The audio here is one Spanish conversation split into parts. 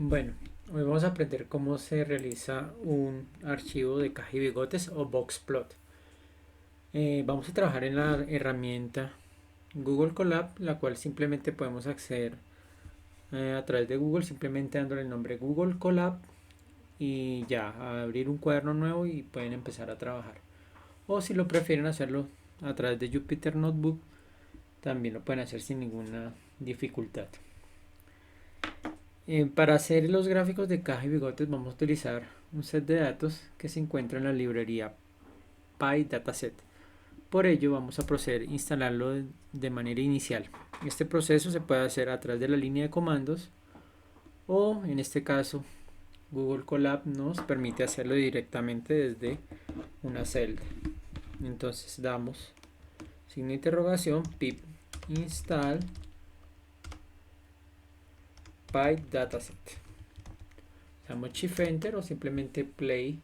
Bueno, hoy vamos a aprender cómo se realiza un archivo de caja y bigotes o boxplot. Vamos a trabajar en la herramienta Google Colab, la cual simplemente podemos acceder a través de Google, simplemente dándole el nombre Google Colab y ya, a abrir un cuaderno nuevo y pueden empezar a trabajar. O si lo prefieren hacerlo a través de Jupyter Notebook, también lo pueden hacer sin ninguna dificultad. Para hacer los gráficos de caja y bigotes vamos a utilizar un set de datos que se encuentra en la librería PyDataset. Por ello vamos a proceder a instalarlo de manera inicial. Este proceso se puede hacer a través de la línea de comandos o en este caso Google Colab nos permite hacerlo directamente desde una celda. Entonces damos signo de interrogación pip install PyDataset. Damos Shift Enter o simplemente Play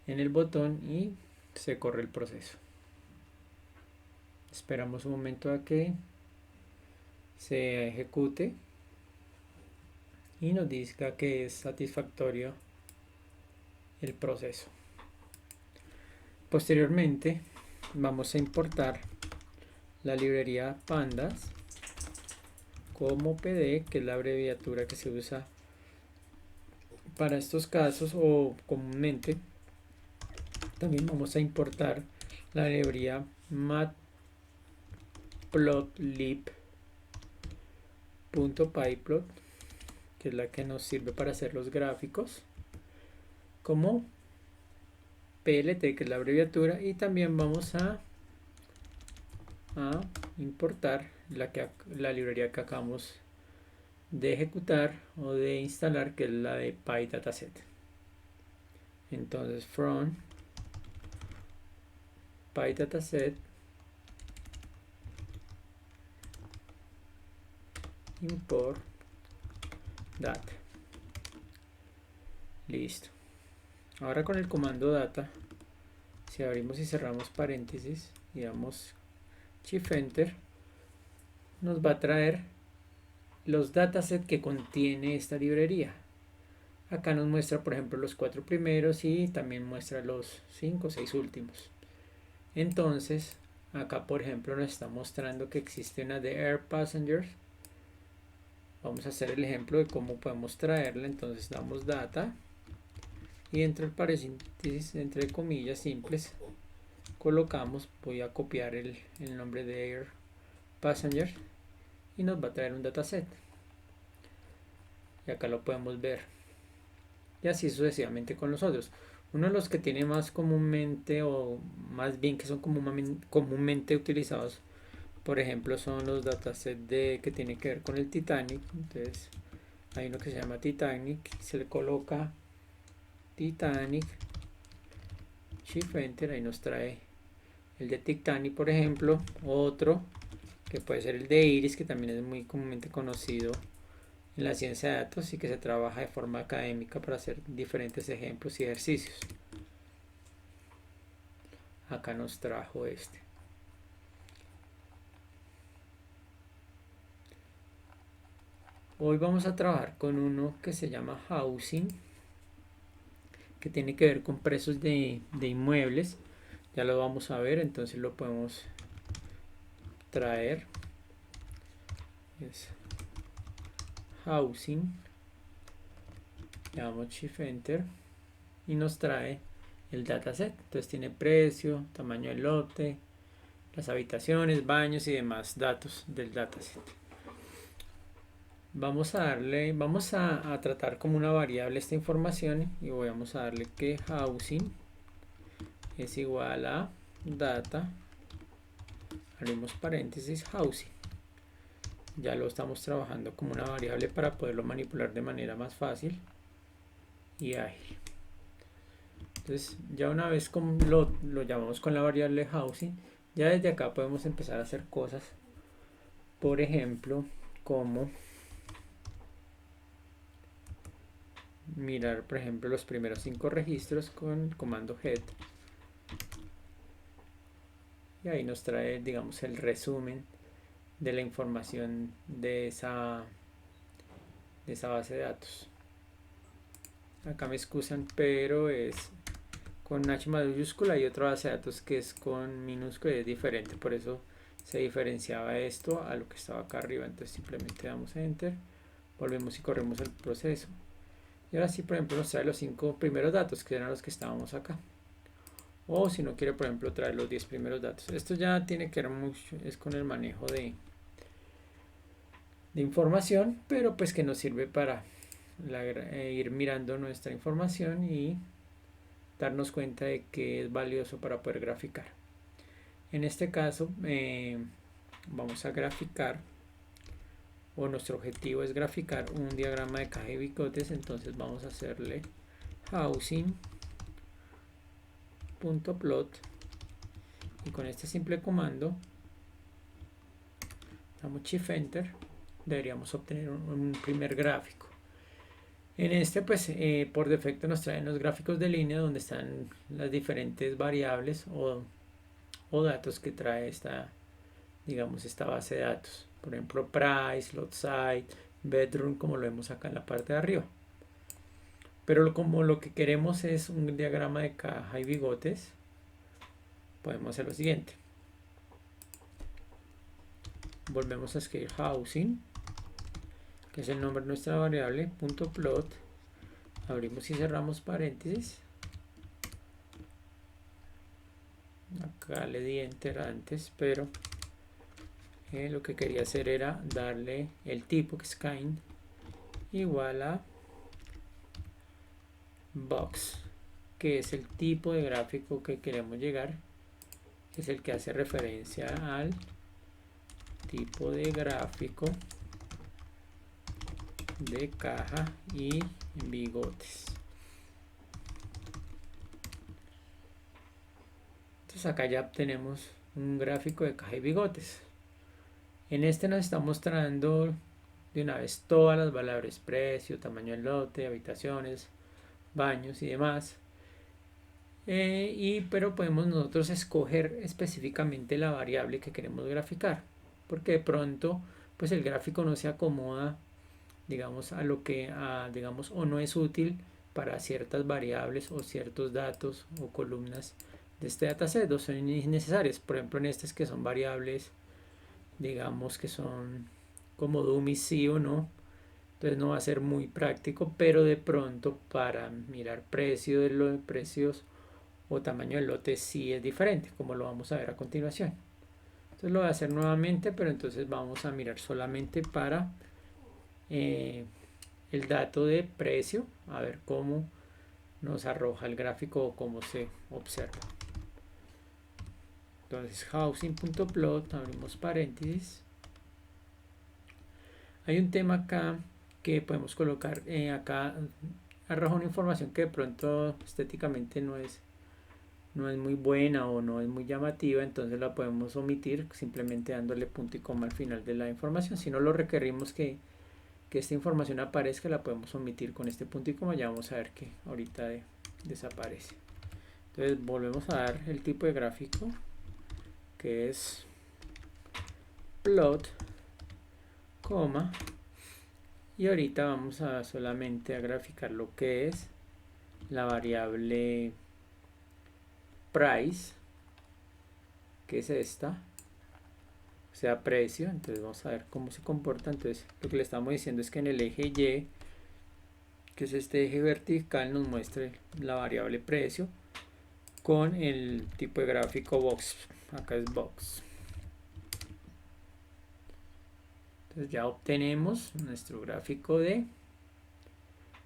en el botón y se corre el proceso. Esperamos un momento a que se ejecute y nos diga que es satisfactorio el proceso. Posteriormente vamos a importar la librería pandas como PD, que es la abreviatura que se usa para estos casos, o comúnmente también vamos a importar la librería matplotlib.pyplot, que es la que nos sirve para hacer los gráficos, como PLT, que es la abreviatura, y también vamos a importar la librería que acabamos de ejecutar o de instalar, que es la de PyDataset. Entonces from PyDataset import data. Listo. Ahora con el comando data, si abrimos y cerramos paréntesis y damos Shift Enter, nos va a traer los datasets que contiene esta librería. Acá nos muestra, por ejemplo, los 4 primeros y también muestra los 5 o 6 últimos. Entonces, acá, por ejemplo, nos está mostrando que existe una de Air Passengers. Vamos a hacer el ejemplo de cómo podemos traerla. Entonces, damos data y entre el paréntesis, entre comillas simples, colocamos, voy a copiar el nombre de Air Passengers y nos va a traer un dataset. Y acá lo podemos ver. Y así sucesivamente con los otros. Uno de los que tiene más comúnmente, o más bien que son comúnmente utilizados, por ejemplo, son los datasets que tienen que ver con el Titanic. Entonces hay uno que se llama Titanic, se le coloca Titanic, Shift Enter, ahí nos trae el de Titanic, por ejemplo. Otro que puede ser el de Iris, que también es muy comúnmente conocido en la ciencia de datos y que se trabaja de forma académica para hacer diferentes ejemplos y ejercicios. Acá nos trajo este. Hoy vamos a trabajar con uno que se llama Housing, que tiene que ver con precios de inmuebles. Ya lo vamos a ver, entonces lo podemos traer. Es Housing. Le damos Shift Enter y nos trae el dataset. Entonces tiene precio, tamaño del lote, las habitaciones, baños y demás datos del dataset. Vamos a tratar como una variable esta información y vamos a darle que housing es igual a data, abrimos paréntesis, housing. Ya lo estamos trabajando como una variable para poderlo manipular de manera más fácil y ágil. Entonces ya una vez lo llamamos con la variable housing, ya desde acá podemos empezar a hacer cosas, por ejemplo, como mirar, por ejemplo, los primeros 5 registros con el comando head, y ahí nos trae, digamos, el resumen de la información de esa base de datos. acá me excusan, pero es con H mayúscula y otra base de datos que es con minúscula y es diferente, por eso se diferenciaba esto a lo que estaba acá arriba. Entonces simplemente damos enter, volvemos y corremos el proceso, y ahora sí, por ejemplo, nos trae los 5 primeros datos que eran los que estábamos acá, o si no quiere, por ejemplo, traer los 10 primeros datos. Esto ya tiene que ver mucho, es con el manejo de información, pero pues que nos sirve para ir mirando nuestra información y darnos cuenta de que es valioso para poder graficar. En este caso vamos a graficar, o nuestro objetivo es graficar un diagrama de caja y bigotes. Entonces vamos a hacerle housing.plot y con este simple comando damos shift enter, deberíamos obtener un primer gráfico. En este pues por defecto nos traen los gráficos de línea donde están las diferentes variables o datos que trae esta, digamos, esta base de datos. Por ejemplo, price, lot size, bedroom, como lo vemos acá en la parte de arriba. Pero como lo que queremos es un diagrama de caja y bigotes, podemos hacer lo siguiente. Volvemos a escribir housing, que es el nombre de nuestra variable, .plot, abrimos y cerramos paréntesis. Acá le di enter antes, pero lo que quería hacer era darle el tipo, que es kind, igual a box, que es el tipo de gráfico que queremos llegar, que es el que hace referencia al tipo de gráfico de caja y bigotes. Entonces acá ya tenemos un gráfico de caja y bigotes. En este nos está mostrando de una vez todas las variables: precio, tamaño del lote, habitaciones, baños y demás. Pero podemos nosotros escoger específicamente la variable que queremos graficar, porque de pronto pues el gráfico no se acomoda, digamos, a lo que digamos, o no es útil para ciertas variables o ciertos datos o columnas de este dataset, o son innecesarias. Por ejemplo, en estas que son variables, digamos, que son como dummy, sí o no, entonces no va a ser muy práctico, pero de pronto para mirar precio de los precios o tamaño del lote sí es diferente, como lo vamos a ver a continuación. Entonces lo voy a hacer nuevamente, pero entonces vamos a mirar solamente para el dato de precio, a ver cómo nos arroja el gráfico o cómo se observa. Entonces housing.plot, abrimos paréntesis. Hay un tema acá que podemos colocar, acá arroja una información que de pronto estéticamente no es muy buena o no es muy llamativa, entonces la podemos omitir simplemente dándole punto y coma al final de la información. Si no lo requerimos que esta información aparezca, la podemos omitir con este punto y coma. Ya vamos a ver que ahorita desaparece. Entonces volvemos a dar el tipo de gráfico, que es plot, coma, y ahorita vamos a solamente a graficar lo que es la variable price, que es esta, o sea, precio. Entonces vamos a ver cómo se comporta. Entonces lo que le estamos diciendo es que en el eje Y, que es este eje vertical, nos muestre la variable precio con el tipo de gráfico box. Acá es box. Entonces ya obtenemos nuestro gráfico de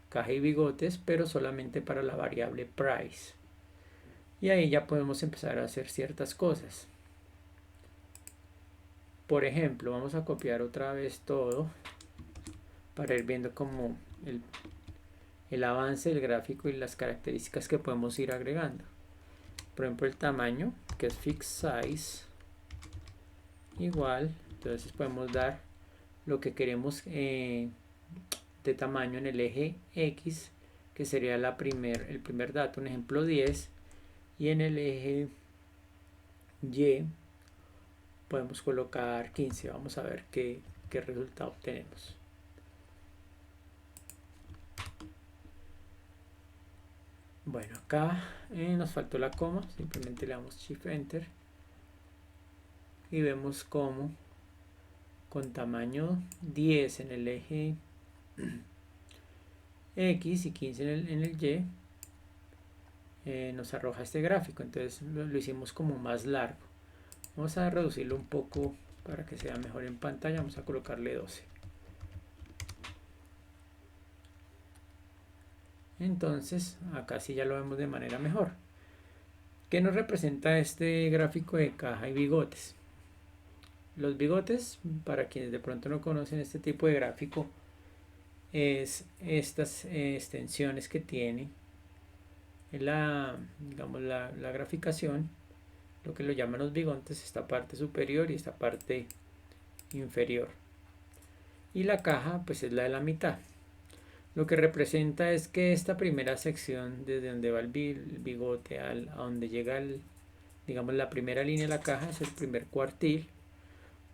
caja y bigotes, pero solamente para la variable price. Y ahí ya podemos empezar a hacer ciertas cosas. Por ejemplo, vamos a copiar otra vez todo para ir viendo como el avance del gráfico y las características que podemos ir agregando. Por ejemplo, el tamaño, que es fixed size, igual. Entonces podemos dar lo que queremos de tamaño en el eje X, que sería el primer dato, un ejemplo 10, y en el eje Y podemos colocar 15. Vamos a ver qué resultado obtenemos. Bueno, acá nos faltó la coma, simplemente le damos Shift Enter y vemos cómo con tamaño 10 en el eje X y 15 en el Y nos arroja este gráfico. Entonces lo hicimos como más largo. Vamos a reducirlo un poco para que sea mejor en pantalla. Vamos a colocarle 12. Entonces acá sí ya lo vemos de manera mejor. ¿Qué nos representa este gráfico de caja y bigotes? Los bigotes, para quienes de pronto no conocen este tipo de gráfico, es estas extensiones que tiene digamos, la graficación, lo que lo llaman los bigotes, esta parte superior y esta parte inferior. Y la caja pues es la de la mitad. Lo que representa es que esta primera sección, desde donde va el bigote a donde llega digamos, la primera línea de la caja, es el primer cuartil,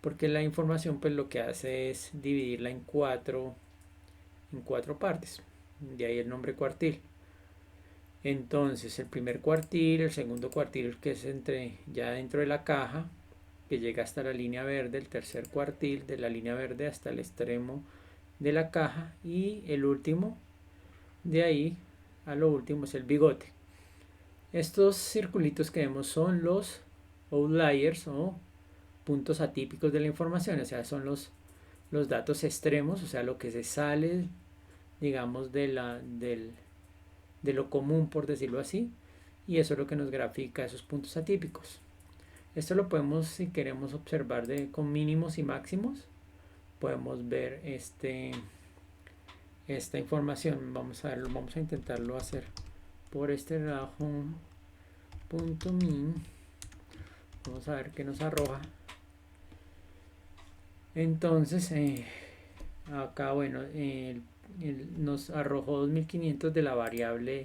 porque la información pues lo que hace es dividirla en cuatro partes, de ahí el nombre cuartil. Entonces el primer cuartil, el segundo cuartil, que es ya dentro de la caja, que llega hasta la línea verde, el tercer cuartil de la línea verde hasta el extremo de la caja, y el último, de ahí a lo último, es el bigote. Estos circulitos que vemos son los outliers o puntos atípicos de la información, o sea, son los datos extremos, o sea, lo que se sale, digamos, de lo común, por decirlo así, y eso es lo que nos grafica esos puntos atípicos. Esto lo podemos, si queremos observar con mínimos y máximos, podemos ver esta información. Vamos a verlo, vamos a intentarlo hacer por este home.min. Vamos a ver qué nos arroja. Entonces acá, bueno, nos arrojó 2500 de la variable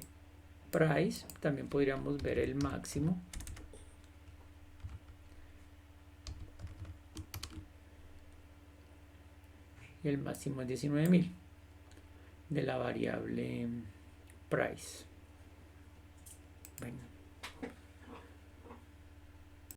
price. También podríamos ver el máximo. Y el máximo es 19.000 de la variable price. Bueno,